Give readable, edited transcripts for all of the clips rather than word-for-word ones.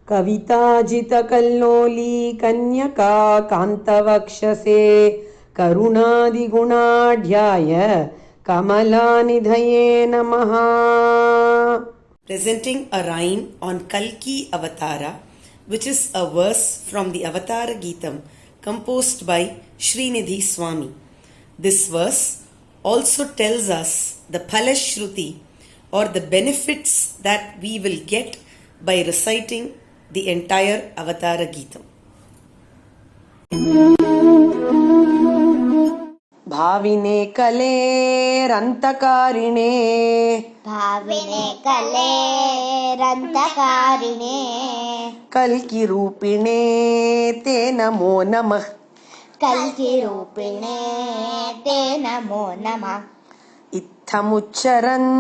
कविताजितकल्लोली कन्यका कान्तवक्षसे करुणादिगुणाढ्याय कमलानिधये नमः. Presenting a rhyme on Kalki Avatara, which is a verse from the Avatara Geetam composed by Srinidhi Swami. This verse also tells us the Phalashruti or the benefits that we will get by reciting the entire Avatara Geetam. भाविने कलेरन्तकारिणे भाविने कलेरन्तकारिणे कल्किरूपिणे ते नमो नमः. कल्किरूपिणे ते नमो नमः. इत्थमुच्चरन्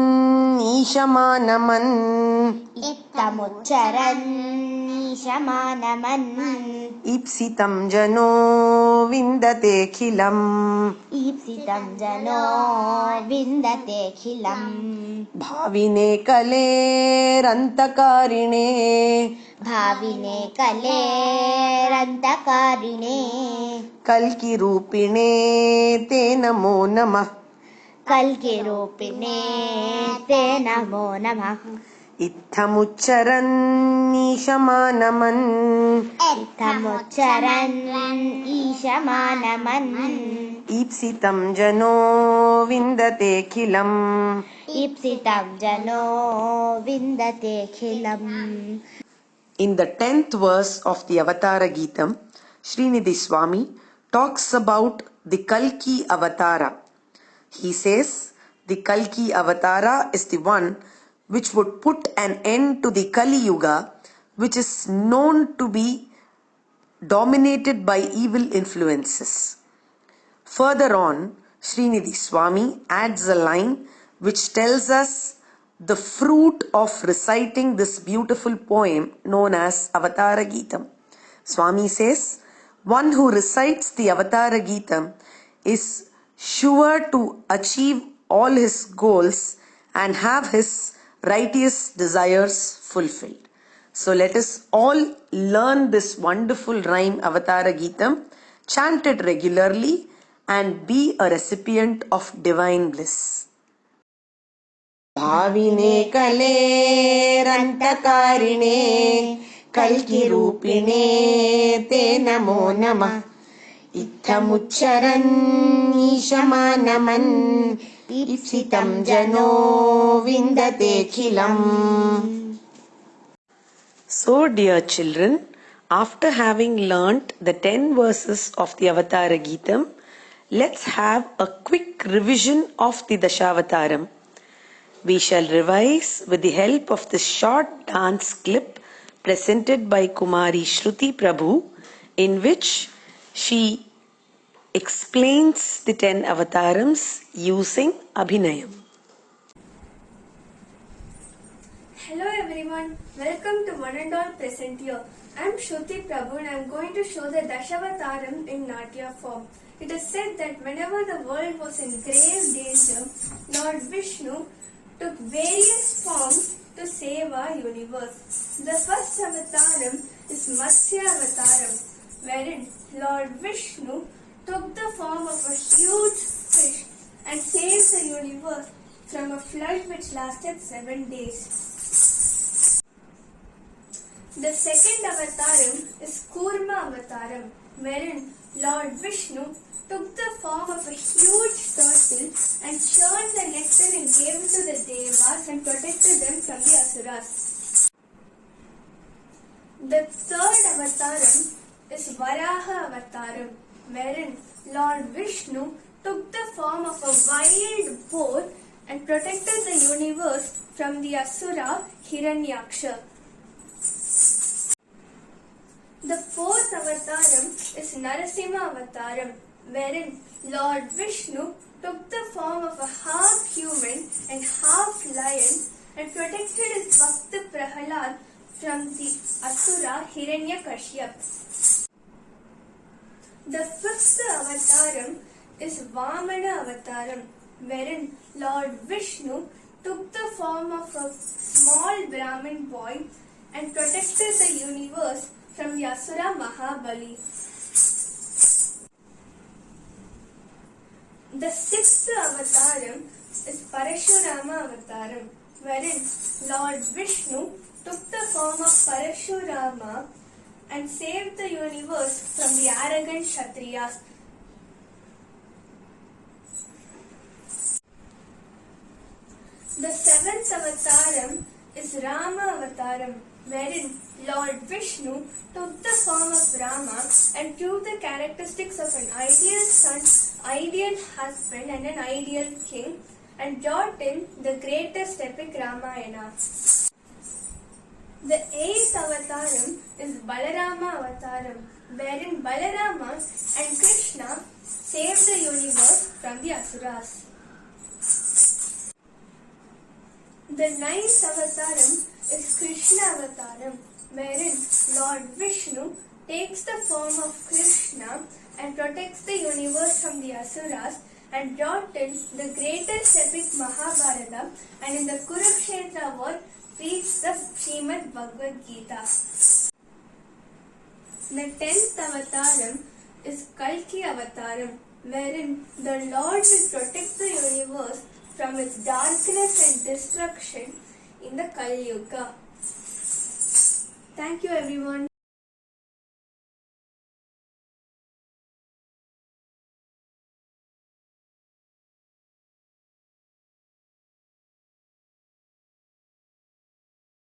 ईशमानमन् इत्थमुच्चरन् ईशमानमन् ईप्सितं जनो विन्दतेऽखिलम्. ईप्सितं जनो विन्दतेऽखिलम्. भाविने कलेरन्तकारिणे भाविने कलेरन्तकारिणे कल्किरूपिणे ते नमो नमः. कल्किरूपिणे ते नमो नमः. इत्थमुच्चरन् ईशमानमन् इत्थमुच्चरन् ईशमानमन् ईप्सितं जनो विन्दतेऽखिलम्. ईप्सितं जनो विन्दतेऽखिलम्. In the 10th verse of the Avatara Geetam, Srinidhi Swami talks about the Kalki Avatara. He says the Kalki Avatara is the one which would put an end to the Kali Yuga, which is known to be dominated by evil influences. Further on, Srinidhi Swami adds a line which tells us the fruit of reciting this beautiful poem known as Avatara Geetam. Swami says, one who recites the Avatara Geetam is sure to achieve all his goals and have his righteous desires fulfilled. So let us all learn this wonderful rhyme Avatara Geetam, chant it regularly and be a recipient of divine bliss. भाविने कलेरन्तकारिणे कल्किरूपिणे ते नमो नमः. इत्थमुच्चरन् ईशमानमन् ईप्सितं जनो विन्दतेऽखिलम्. So dear children, after having learnt the 10 verses of the Avatara Geetam, let's have a quick revision of the Dashavataram. We shall revise with the help of this short dance clip presented by Kumari Shruti Prabhu, in which she explains the 10 avatarams using Abhinayam. Hello everyone, welcome to One and All Present Here. I am Shruti Prabhu and I am going to show the Dashavataram in Natya form. It is said that whenever the world was in grave danger, Lord Vishnu took various forms to save our universe. The first avataram is Matsya Avataram, wherein Lord Vishnu took the form of a huge fish and saved the universe from a flood which lasted 7 days. The second avataram is Kurma Avataram, wherein Lord Vishnu took the form of a huge turtle and churned the nectar and gave it to the Devas and protected them from the Asuras. The third avataram is Varaha Avataram, wherein Lord Vishnu took the form of a wild boar and protected the universe from the Asura Hiranyaksha. The fourth avataram is Narasimha Avataram, wherein Lord Vishnu took the form of a half human and half lion and protected his Bhakta Prahalad from the Asura Hiranyakashyap. The fifth avataram is Vamana Avataram, wherein Lord Vishnu took the form of a small Brahmin boy and protected the universe from the Asura Mahabali. The sixth avataram is Parashurama avataram, wherein Lord Vishnu took the form of Parashurama and saved the universe from the arrogant Kshatriyas. The seventh avataram is Rama avataram, wherein Lord Vishnu took the form of Rama and proved the characteristics of an ideal son, ideal husband and an ideal king, and brought in the greatest epic Ramayana. The eighth avataram is Balarama avataram, wherein Balarama and Krishna saved the universe from the Asuras. The ninth avataram is Krishna avataram, wherein Lord Vishnu takes the form of Krishna and protects the universe from the Asuras and brought in the greatest epic Mahabharata, and in the Kurukshetra war reads the Srimad Bhagavad Gita. The 10th avataram is Kalki avataram, wherein the Lord will protect the universe from its darkness and destruction in the Kali Yuga. Thank you everyone.